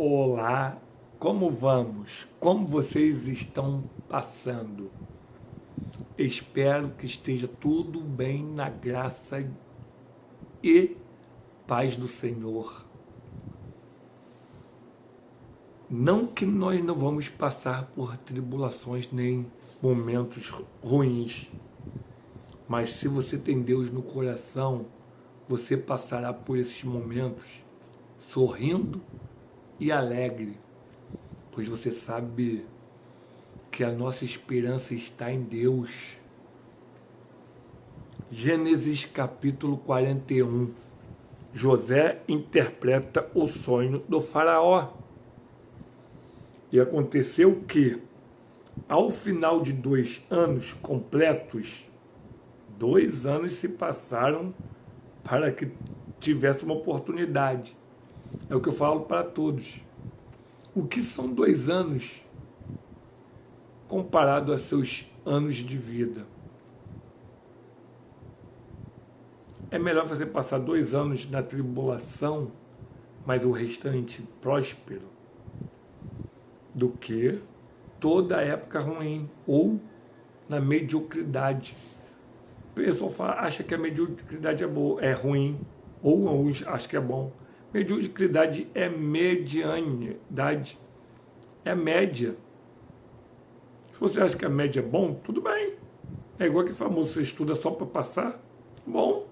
Olá, como vamos? Como vocês estão passando? Espero que esteja tudo bem na graça e paz do Senhor. Não que nós não vamos passar por tribulações nem momentos ruins, mas se você tem Deus no coração, você passará por esses momentos sorrindo e alegre, pois você sabe que a nossa esperança está em Deus. Gênesis capítulo 41. José interpreta o sonho do faraó. E aconteceu que, ao final de 2 anos completos, 2 anos se passaram para que tivesse uma oportunidade. É o que eu falo para todos. O que são 2 anos comparado a seus anos de vida? É melhor você passar 2 anos na tribulação, mas o restante próspero, do que toda época ruim ou na mediocridade. O pessoal acha que a mediocridade é boa, é ruim, ou alguns acham que é bom. Mediocridade é medianidade, é média. Se você acha que a média é bom, tudo bem. É igual que famoso, você estuda só para passar, bom.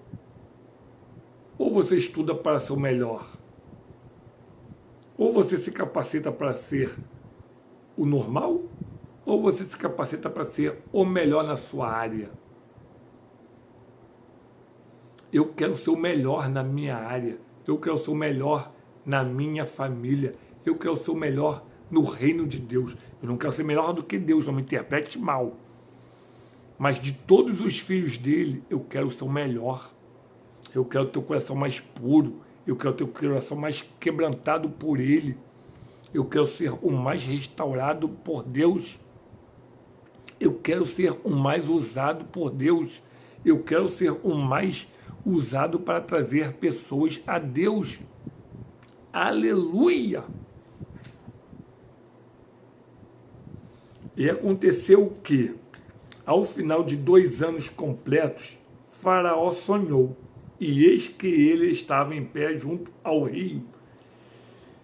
Ou você estuda para ser o melhor, ou você se capacita para ser o normal, ou você se capacita para ser o melhor na sua área. Eu quero ser o melhor na minha área. Eu quero ser o melhor na minha família. Eu quero ser o melhor no reino de Deus. Eu não quero ser melhor do que Deus, não me interprete mal. Mas de todos os filhos dele, eu quero ser o melhor. Eu quero ter o coração mais puro. Eu quero ter o coração mais quebrantado por ele. Eu quero ser o mais restaurado por Deus. Eu quero ser o mais usado por Deus. Eu quero ser o mais usado para trazer pessoas a Deus. Aleluia! E aconteceu que, ao final de 2 anos completos, Faraó sonhou, e eis que ele estava em pé junto ao rio.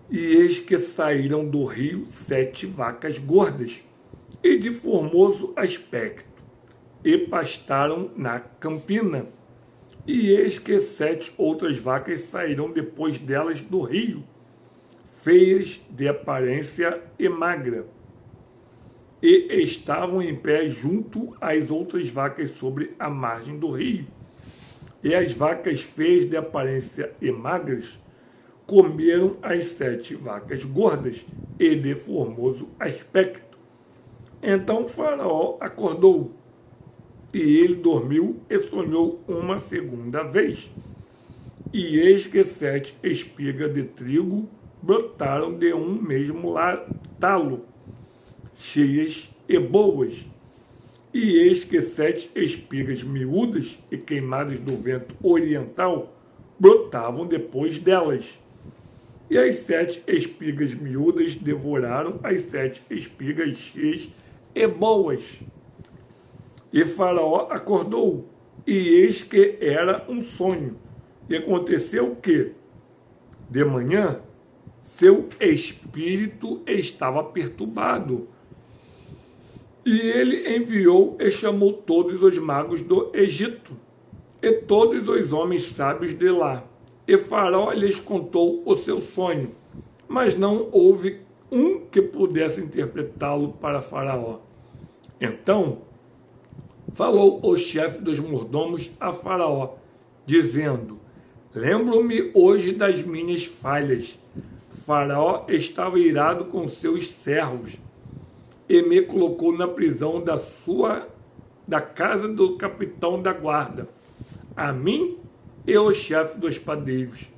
E eis que saíram do rio 7 vacas gordas, e de formoso aspecto, e pastaram na campina. E eis que 7 outras vacas saíram depois delas do rio, feias de aparência e magra, e estavam em pé junto às outras vacas sobre a margem do rio. E as vacas feias de aparência e magras comeram as 7 vacas gordas e de formoso aspecto. Então Faraó acordou, e ele dormiu e sonhou uma segunda vez. E eis que 7 espigas de trigo brotaram de um mesmo talo, cheias e boas. E eis que 7 espigas miúdas e queimadas do vento oriental brotavam depois delas. E as 7 espigas miúdas devoraram as 7 espigas cheias e boas. E Faraó acordou, e eis que era um sonho. E aconteceu que, de manhã, seu espírito estava perturbado. E ele enviou e chamou todos os magos do Egito, e todos os homens sábios de lá. E Faraó lhes contou o seu sonho, mas não houve um que pudesse interpretá-lo para Faraó. Então falou o chefe dos mordomos a Faraó, dizendo: lembro-me hoje das minhas falhas. Faraó estava irado com seus servos, e me colocou na prisão da casa do capitão da guarda, a mim e o chefe dos padeiros.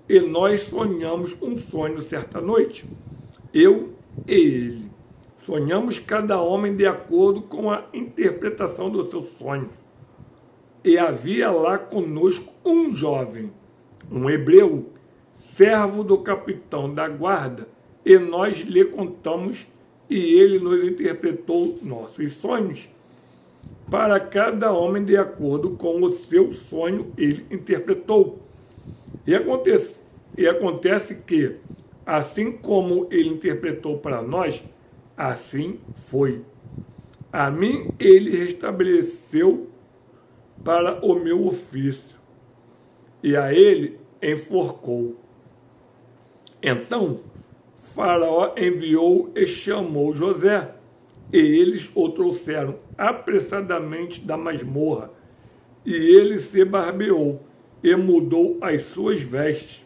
E nós sonhamos um sonho certa noite, eu e ele. Sonhamos cada homem de acordo com a interpretação do seu sonho. E havia lá conosco um jovem, um hebreu, servo do capitão da guarda, e nós lhe contamos, e ele nos interpretou nossos sonhos. Para cada homem, de acordo com o seu sonho, ele interpretou. E acontece que, assim como ele interpretou para nós, assim foi. A mim ele restabeleceu para o meu ofício, e a ele enforcou. Então Faraó enviou e chamou José, e eles o trouxeram apressadamente da masmorra, e ele se barbeou e mudou as suas vestes.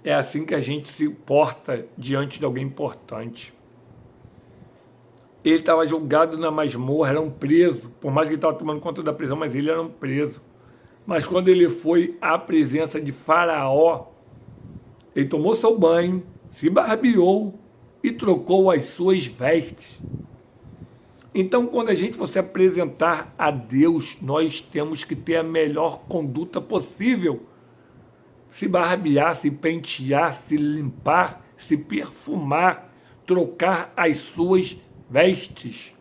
É assim que a gente se porta diante de alguém importante. Ele estava julgado na masmorra, era um preso, por mais que ele estava tomando conta da prisão, mas ele era um preso. Mas quando ele foi à presença de Faraó, ele tomou seu banho, se barbeou e trocou as suas vestes. Então, quando a gente for se apresentar a Deus, nós temos que ter a melhor conduta possível. Se barbear, se pentear, se limpar, se perfumar, trocar as suas vestes.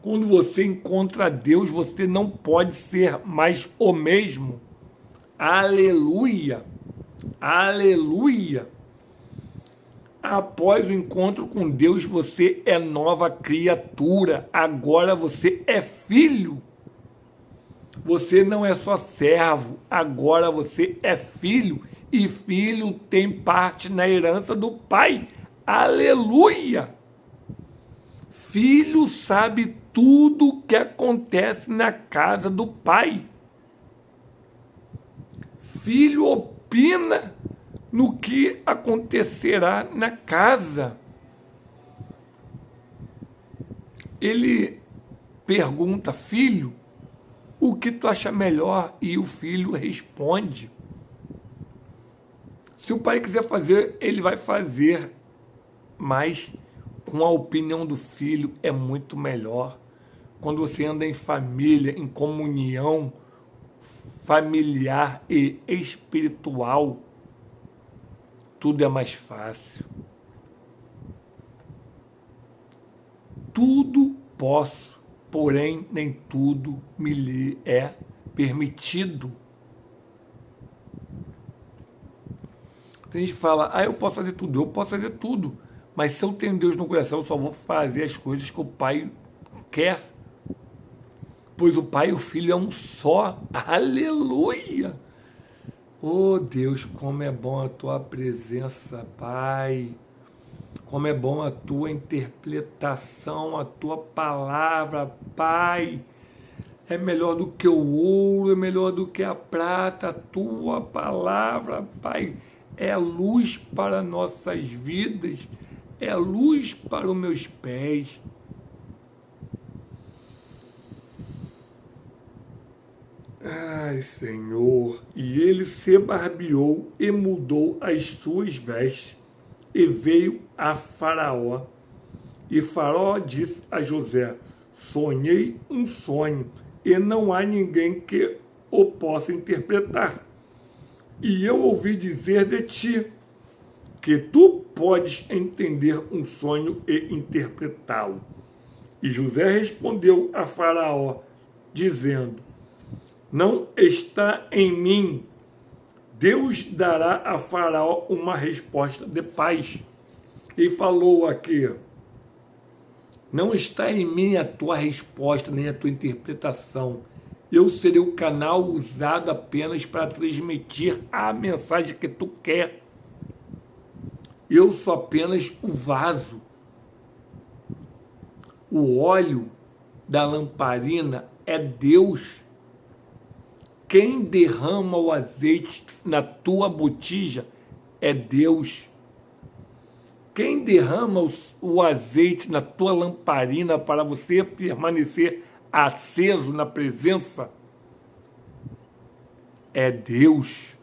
Quando você encontra Deus, você não pode ser mais o mesmo. Aleluia! Aleluia! Após o encontro com Deus, você é nova criatura. Agora você é filho. Você não é só servo. Agora você é filho. E filho tem parte na herança do pai. Aleluia! Filho sabe tudo o que acontece na casa do pai. Filho opina no que acontecerá na casa. Ele pergunta, filho, o que tu acha melhor? E o filho responde. Se o pai quiser fazer, ele vai fazer, mas com a opinião do filho é muito melhor. Quando você anda em família, em comunhão familiar e espiritual, tudo é mais fácil. Tudo posso, porém nem tudo me é permitido. Tem gente que fala, eu posso fazer tudo. Mas se eu tenho Deus no coração, eu só vou fazer as coisas que o Pai quer. Pois o Pai e o Filho é um só. Aleluia! Oh Deus, como é bom a Tua presença, Pai. Como é bom a Tua interpretação, a Tua palavra, Pai. É melhor do que o ouro, é melhor do que a prata, a Tua palavra, Pai. É luz para nossas vidas, é luz para os meus pés. Ai, Senhor, e ele se barbeou e mudou as suas vestes e veio a Faraó. E Faraó disse a José, sonhei um sonho e não há ninguém que o possa interpretar. E eu ouvi dizer de ti que tu podes entender um sonho e interpretá-lo. E José respondeu a Faraó, dizendo, não está em mim. Deus dará a Faraó uma resposta de paz. E falou aqui, não está em mim a tua resposta, nem a tua interpretação. Eu serei o canal usado apenas para transmitir a mensagem que tu quer. Eu sou apenas o vaso. O óleo da lamparina é Deus. Quem derrama o azeite na tua botija é Deus. Quem derrama o azeite na tua lamparina para você permanecer aceso na presença é Deus.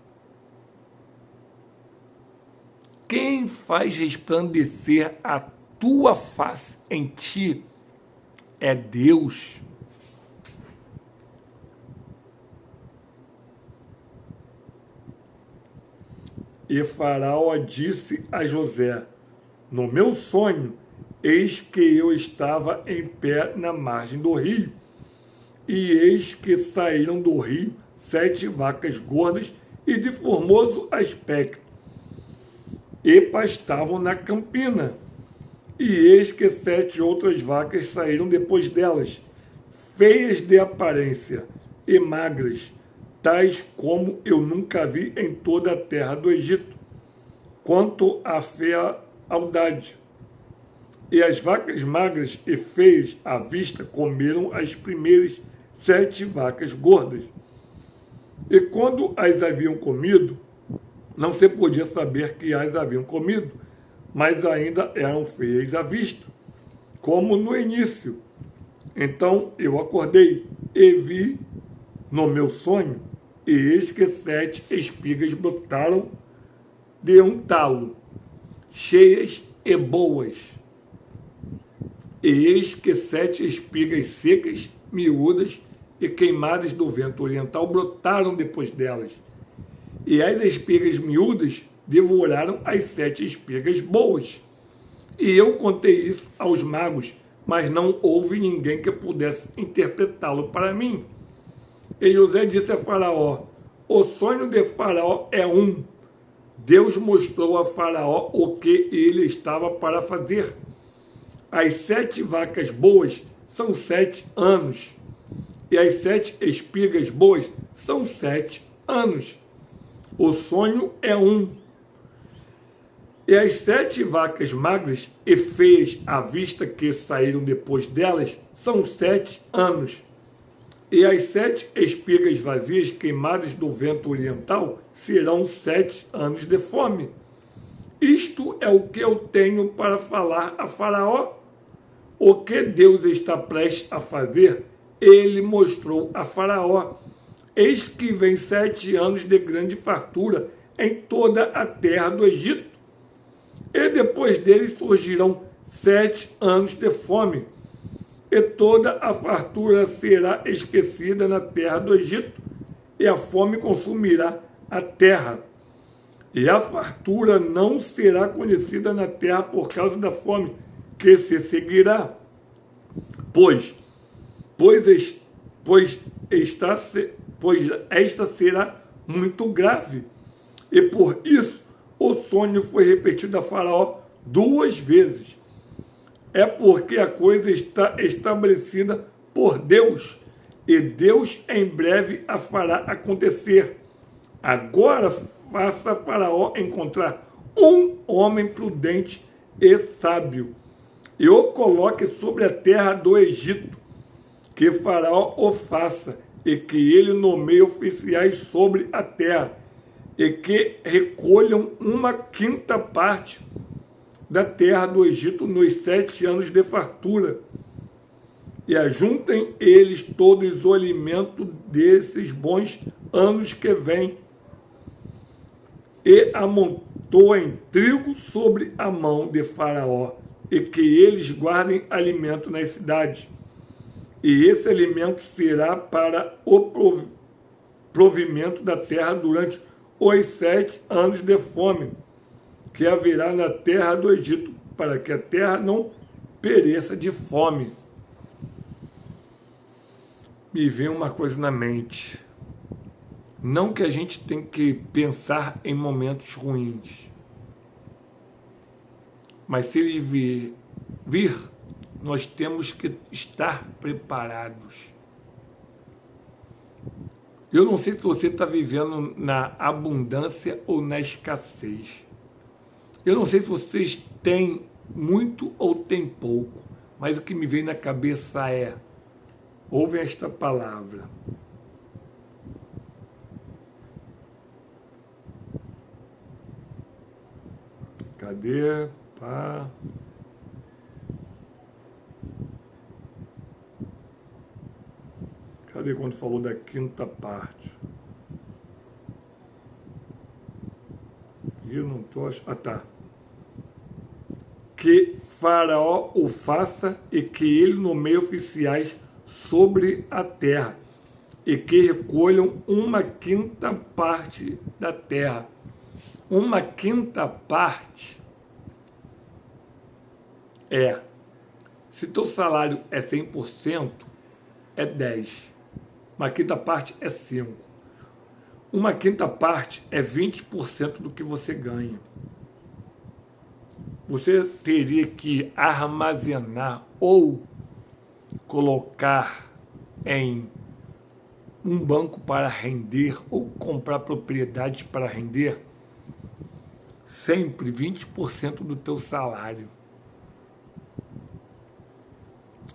Quem faz resplandecer a tua face em ti é Deus. E Faraó disse a José: no meu sonho, eis que eu estava em pé na margem do rio, e eis que saíram do rio 7 vacas gordas e de formoso aspecto, e pastavam na campina. E eis que 7 outras vacas saíram depois delas, feias de aparência e magras, tais como eu nunca vi em toda a terra do Egito, quanto à fealdade. E as vacas magras e feias à vista comeram as primeiras 7 vacas gordas. E quando as haviam comido, não se podia saber que as haviam comido, mas ainda eram feias à vista, como no início. Então eu acordei e vi no meu sonho, e eis que 7 espigas brotaram de um talo, cheias e boas. E eis que 7 espigas secas, miúdas e queimadas do vento oriental brotaram depois delas. E as espigas miúdas devoraram as 7 espigas boas. E eu contei isso aos magos, mas não houve ninguém que pudesse interpretá-lo para mim. E José disse a Faraó: o sonho de Faraó é um. Deus mostrou a Faraó o que ele estava para fazer. As 7 vacas boas são 7 anos, e as 7 espigas boas são 7 anos. O sonho é um. E as 7 vacas magras e feias à vista que saíram depois delas são 7 anos. E as 7 espigas vazias queimadas do vento oriental serão 7 anos de fome. Isto é o que eu tenho para falar a Faraó. O que Deus está prestes a fazer, ele mostrou a Faraó. Eis que vem 7 anos de grande fartura em toda a terra do Egito. E depois deles surgirão 7 anos de fome. E toda a fartura será esquecida na terra do Egito, e a fome consumirá a terra. E a fartura não será conhecida na terra por causa da fome que se seguirá. Pois esta será muito grave. E por isso o sonho foi repetido a Faraó 2 vezes. É porque a coisa está estabelecida por Deus, e Deus em breve a fará acontecer. Agora faça Faraó encontrar um homem prudente e sábio, e o coloque sobre a terra do Egito, que Faraó o faça, e que ele nomeie oficiais sobre a terra, e que recolham 1/5 parte da terra do Egito nos 7 anos de fartura, e ajuntem eles todos o alimento desses bons anos que vêm, e amontoem trigo sobre a mão de Faraó, e que eles guardem alimento nas cidades. E esse alimento será para o provimento da terra durante os 7 anos de fome que haverá na terra do Egito, para que a terra não pereça de fome. Me vem uma coisa na mente. Não que a gente tem que pensar em momentos ruins, mas se ele vir, nós temos que estar preparados. Eu não sei se você está vivendo na abundância ou na escassez. Eu não sei se vocês têm muito ou têm pouco, mas o que me vem na cabeça é: ouve esta palavra. Cadê? Pá. Cadê quando falou da 5ª parte? Eu não tô achando. Ah, tá. Que Faraó o faça, e que ele nomeie oficiais sobre a terra, e que recolham 1/5 parte da terra, Uma quinta parte se teu salário é 100%, é 10. Uma quinta parte é 5. Uma quinta parte é 20% do que você ganha. Você teria que armazenar ou colocar em um banco para render ou comprar propriedades para render sempre 20% do teu salário.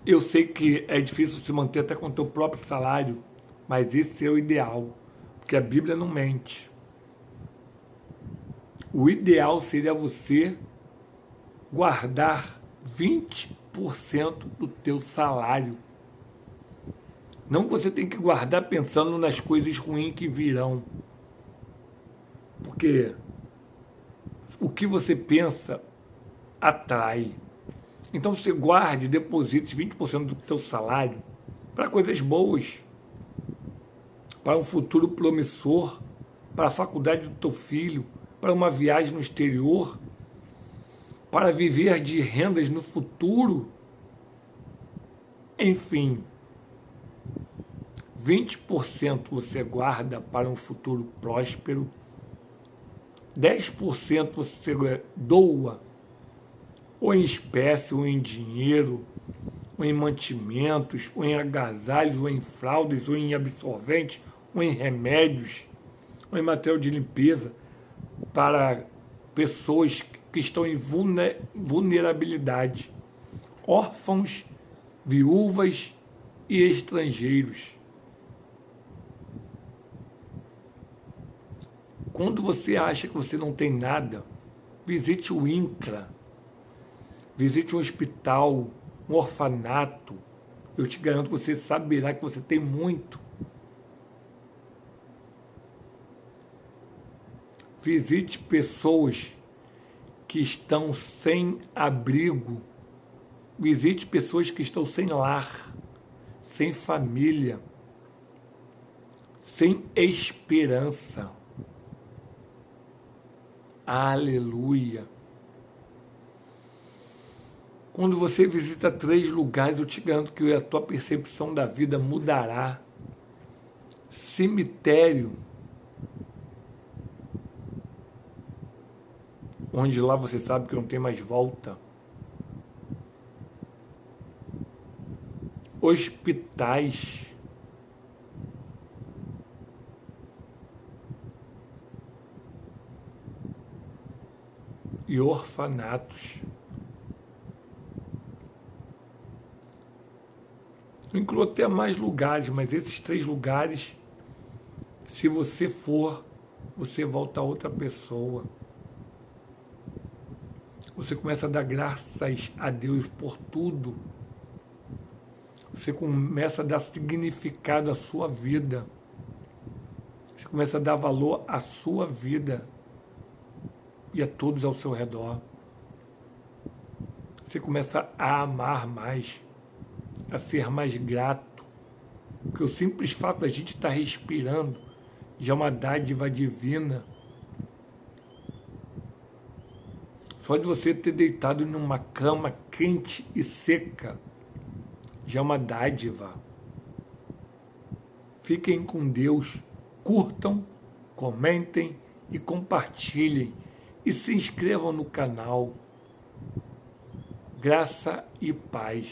Eu sei que é difícil se manter até com o teu próprio salário, mas esse é o ideal, porque a Bíblia não mente. O ideal seria você guardar 20% do teu salário. Não que você tem que guardar pensando nas coisas ruins que virão. Porque o que você pensa atrai. Então você guarde, deposite 20% do teu salário para coisas boas, para um futuro promissor, para a faculdade do teu filho, para uma viagem no exterior, para viver de rendas no futuro. Enfim, 20% você guarda para um futuro próspero, 10% você doa, ou em espécie, ou em dinheiro, ou em mantimentos, ou em agasalhos, ou em fraldas, ou em absorventes, ou em remédios, ou em material de limpeza, para pessoas que estão em vulnerabilidade, órfãos, viúvas e estrangeiros. Quando você acha que você não tem nada, visite o INCRA, visite um hospital, um orfanato. Eu te garanto que você saberá que você tem muito. Visite pessoas que estão sem abrigo. Visite pessoas que estão sem lar, sem família, sem esperança. Aleluia! Quando você visita 3 lugares, eu te garanto que a tua percepção da vida mudará. Cemitério, onde lá você sabe que não tem mais volta. Hospitais, e orfanatos. Eu incluo até mais lugares, mas esses 3 lugares, se você for, você volta a outra pessoa. Você começa a dar graças a Deus por tudo. Você começa a dar significado à sua vida. Você começa a dar valor à sua vida e a todos ao seu redor. Você começa a amar mais, a ser mais grato. Porque o simples fato da gente estar respirando já é uma dádiva divina. Só de você ter deitado numa cama quente e seca já é uma dádiva. Fiquem com Deus, curtam, comentem e compartilhem. E se inscrevam no canal. Graça e paz.